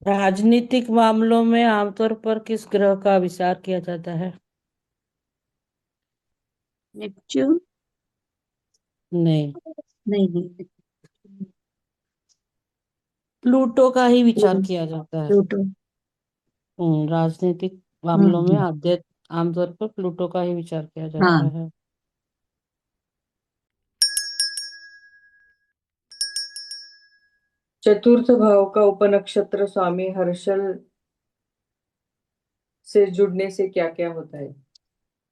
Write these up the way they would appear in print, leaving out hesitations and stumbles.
राजनीतिक मामलों में आमतौर पर किस ग्रह का विचार किया जाता है? नेपच्यून। नहीं, नहीं नहीं। प्लूटो का ही विचार किया जाता है। प्लूटो। राजनीतिक मामलों में हम्म। आमतौर पर प्लूटो का ही विचार किया जाता हाँ। है। चतुर्थ भाव का उपनक्षत्र स्वामी हर्षल से जुड़ने से क्या क्या होता है,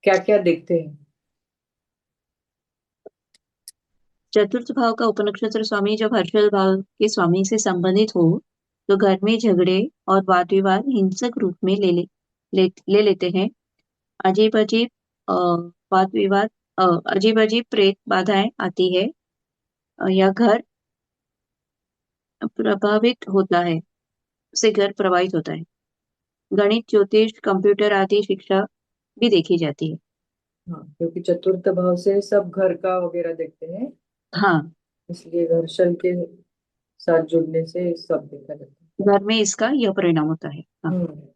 क्या क्या देखते हैं? चतुर्थ भाव का उपनक्षत्र स्वामी जब हर्षल भाव के स्वामी से संबंधित हो तो घर में झगड़े और वाद विवाद हिंसक रूप में ले लेते हैं। अजीब अजीब अ, वाद विवाद, अजीब अजीब प्रेत बाधाएं आती है, या घर प्रभावित होता है, उससे घर प्रभावित होता है। गणित, ज्योतिष, कंप्यूटर आदि शिक्षा भी देखी जाती है। हाँ, क्योंकि चतुर्थ भाव से सब घर का वगैरह देखते हैं, हाँ। इसलिए हर्षल के साथ जुड़ने से सब देखा जाता घर में इसका यह परिणाम होता है। हाँ। है।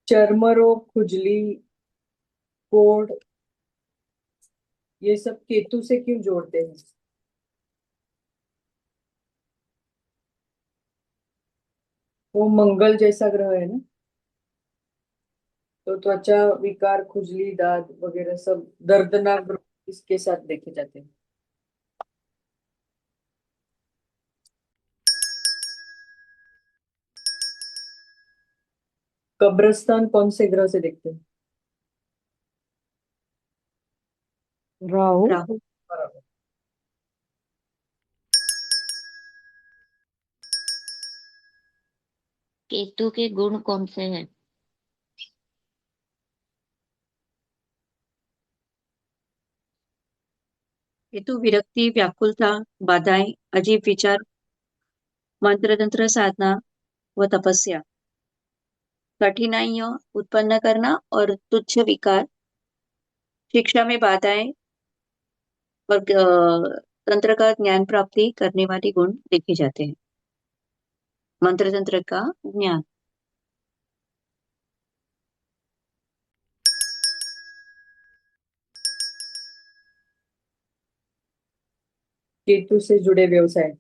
चर्म रोग, खुजली, कोढ़, ये सब केतु से क्यों जोड़ते हैं? वो मंगल जैसा ग्रह है ना, तो त्वचा विकार, खुजली, दाद वगैरह सब दर्दनाक रोग इसके साथ देखे जाते हैं। कब्रस्तान कौन से ग्रह से देखते हैं? राहु। राहु। बराबर। केतु के गुण कौन से हैं? हेतु विरक्ति, व्याकुलता, बाधाएं, अजीब विचार, मंत्र तंत्र साधना व तपस्या, कठिनाइयां उत्पन्न करना और तुच्छ विकार, शिक्षा में बाधाएं और तंत्र का ज्ञान प्राप्ति करने वाले गुण देखे जाते हैं। मंत्र तंत्र का ज्ञान। केतु से जुड़े व्यवसाय।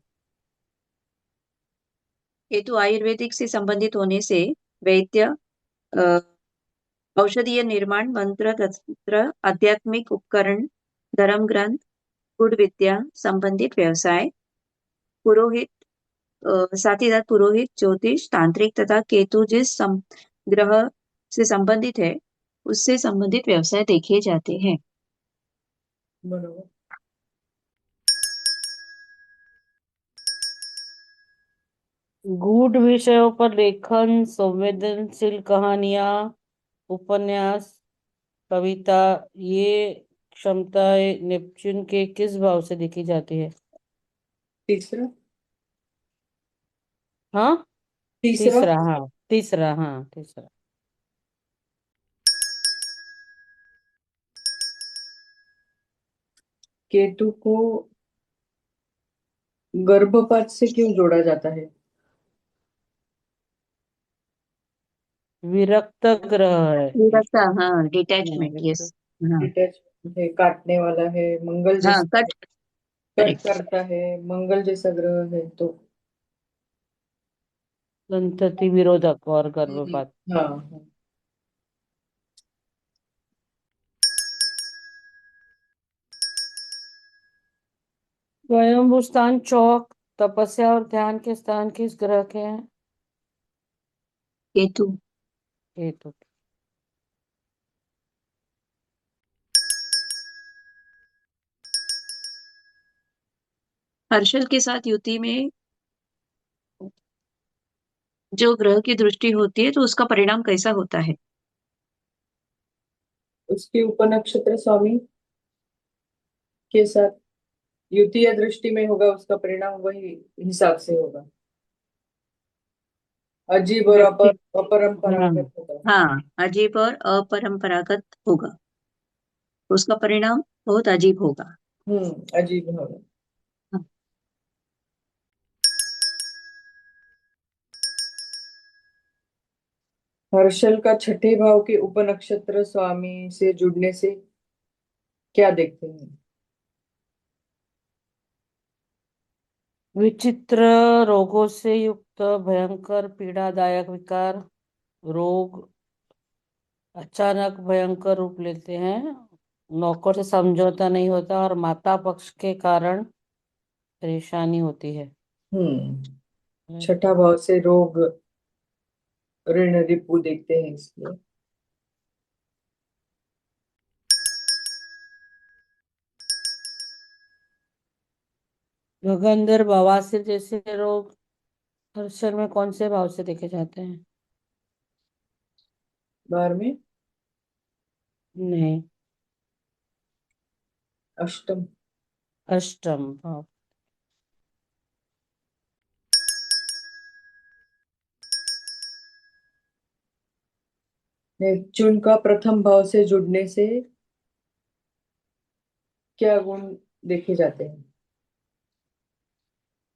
हेतु आयुर्वेदिक से संबंधित होने से वैद्य, अ, औषधीय निर्माण, मंत्र तंत्र, आध्यात्मिक उपकरण, धर्म ग्रंथ, गुड़ विद्या संबंधित व्यवसाय, पुरोहित, साथ ही साथ पुरोहित, ज्योतिष, तांत्रिक तथा केतु जिस ग्रह से संबंधित है उससे संबंधित व्यवसाय देखे जाते हैं। बराबर। गूढ़ विषयों पर लेखन, संवेदनशील कहानियां, उपन्यास, कविता, ये क्षमताएं नेपच्यून के किस भाव से देखी जाती है? तीसरा। हाँ, तीसरा। तीसरा। हाँ, तीसरा। हाँ, तीसरा। केतु को गर्भपात से क्यों जोड़ा जाता है? विरक्त ग्रह है। विरक्ता, हाँ, हाँ, डिटैचमेंट, विरक्त। यस। हाँ। डिटैचमेंट है, काटने वाला है, मंगल हाँ, जैसा कट। Cut correct. करता है, मंगल जैसा ग्रह है तो। संतति विरोधक और गर्भपात। हाँ। स्वयंभू स्थान, चौक, तपस्या और ध्यान के स्थान किस ग्रह के हैं? केतु। केतु। हर्षल के साथ युति में जो ग्रह की दृष्टि होती है तो उसका परिणाम कैसा होता है? उसके उपनक्षत्र स्वामी के साथ युति या दृष्टि में होगा, उसका परिणाम वही हिसाब से होगा। अजीब और व्यक्ति। हाँ। अपरंपरागत होगा। हाँ, अजीब और अपरंपरागत होगा, उसका परिणाम बहुत अजीब होगा। अजीब होगा। हाँ। हर्षल का छठे भाव के उपनक्षत्र स्वामी से जुड़ने से क्या देखते हैं? विचित्र रोगों से युक्त भयंकर पीड़ादायक विकार। रोग अचानक भयंकर रूप लेते हैं। नौकर से समझौता नहीं होता और माता पक्ष के कारण परेशानी होती है। छठा भाव से रोग ऋण रिपु देखते हैं इसलिए। गगनदर बवासीर जैसे रोग हर्षण में कौन से भाव से देखे जाते हैं? 12वें, नहीं, अष्टम। अष्टम भाव। नेपच्यून का प्रथम भाव से जुड़ने से क्या गुण देखे जाते हैं?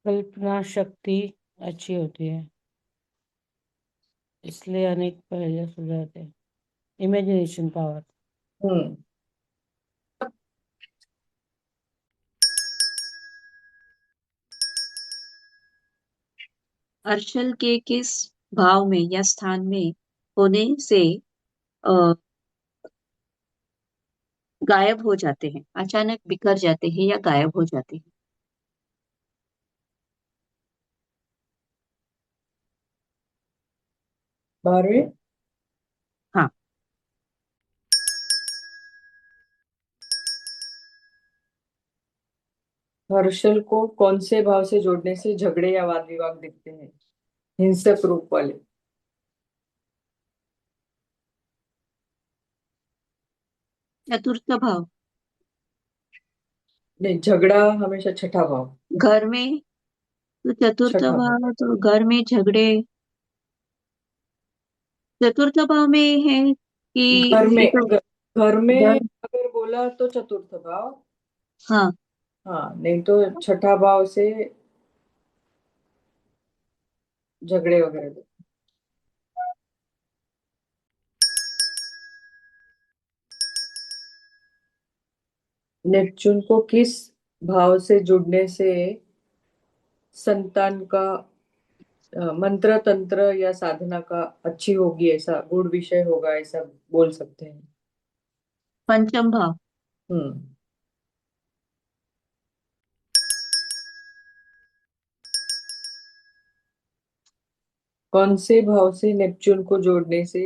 कल्पना शक्ति अच्छी होती है, इसलिए अनेक पहेलियां सुलझाते हैं। Imagination power. हम्म अर्शल के किस भाव में या स्थान में होने से अ, गायब हो जाते हैं, अचानक बिखर जाते हैं या गायब हो जाते हैं? 12वें, हाँ। हर्षल को कौन से भाव से जोड़ने से झगड़े या वाद विवाद दिखते हैं, हिंसक रूप वाले? चतुर्थ भाव। नहीं, झगड़ा हमेशा छठा भाव। घर में तो चतुर्थ छठा भाव। भाव, तो घर में झगड़े चतुर्थ भाव में है कि घर ये में तो घर में घर। अगर बोला तो चतुर्थ भाव। हाँ। हाँ, नहीं तो छठा भाव से झगड़े वगैरह। नेपच्यून को किस भाव से जुड़ने से संतान का मंत्र तंत्र या साधना का अच्छी होगी, ऐसा गुण विषय होगा, ऐसा बोल सकते हैं? पंचम भाव। हम्म कौन से भाव से नेपच्यून को जोड़ने से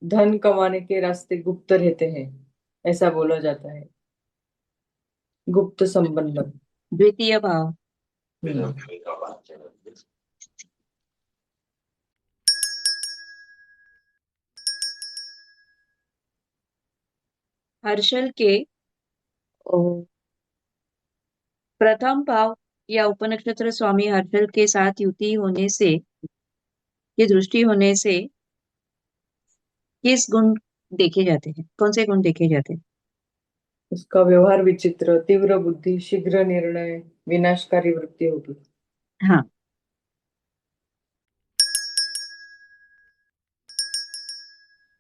धन कमाने के रास्ते गुप्त रहते हैं, ऐसा बोला जाता है? गुप्त संबंध। द्वितीय भाव। हम्म हर्षल के ओ, प्रथम भाव या उपनक्षत्र स्वामी हर्षल के साथ युति होने से, की दृष्टि होने से किस गुण देखे जाते हैं, कौन से गुण देखे जाते हैं? उसका व्यवहार विचित्र, तीव्र बुद्धि, शीघ्र निर्णय, विनाशकारी वृत्ति होगी। हाँ।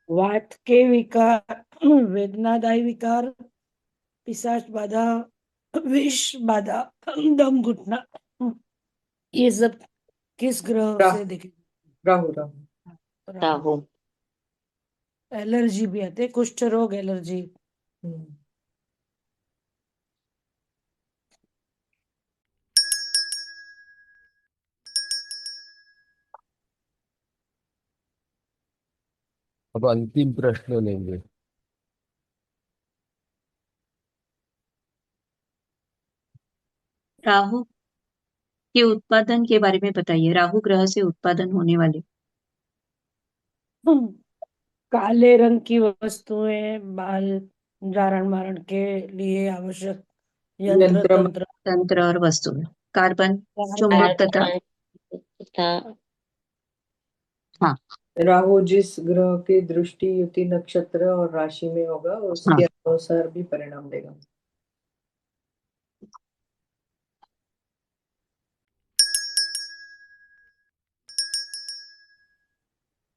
वात के विकार, वेदनादायी विकार, पिशाच बाधा, विष बाधा, दम घुटना, ये सब किस ग्रह रा, से देखे? राहु राहु। राहु। एलर्जी भी आते, कुष्ठ रोग, एलर्जी। हम्म अब अंतिम प्रश्न लेंगे। राहु के उत्पादन के बारे में बताइए, राहु ग्रह से उत्पादन होने वाले। काले रंग की वस्तुएं, बाल धारण मारण के लिए आवश्यक यंत्र यंत्र। तंत्र। तंत्र और वस्तु, कार्बन, चुंबक तथा। कार्बन तथा हाँ। राहु जिस ग्रह की दृष्टि युति नक्षत्र और राशि में होगा हाँ। उसके तो सर भी परिणाम देगा।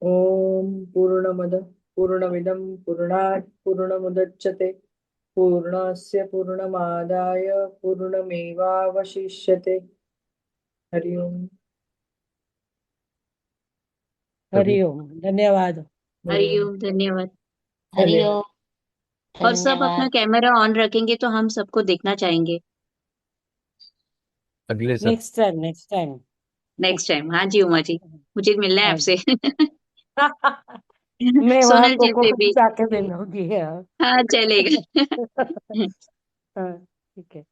ओम पूर्णमद पूर्णमिदं पूर्णात् पूर्णमुदच्यते पूर्णस्य पूर्णमादाय पूर्णमेवावशिष्यते। हरि ओम। सभी हरिओम, धन्यवाद। हरिओम, धन्यवाद। हरिओम। और सब अपना धन्यवाद। कैमरा ऑन रखेंगे तो हम सबको देखना चाहेंगे अगले सब next time, next time. Next time. हाँ जी उमा जी, मुझे मिलना है हाँ आपसे। जी। मैं वहां सोनल जी कोको से को भी। जाके मिलूंगी। हाँ। हाँ चलेगा। हाँ, ठीक है।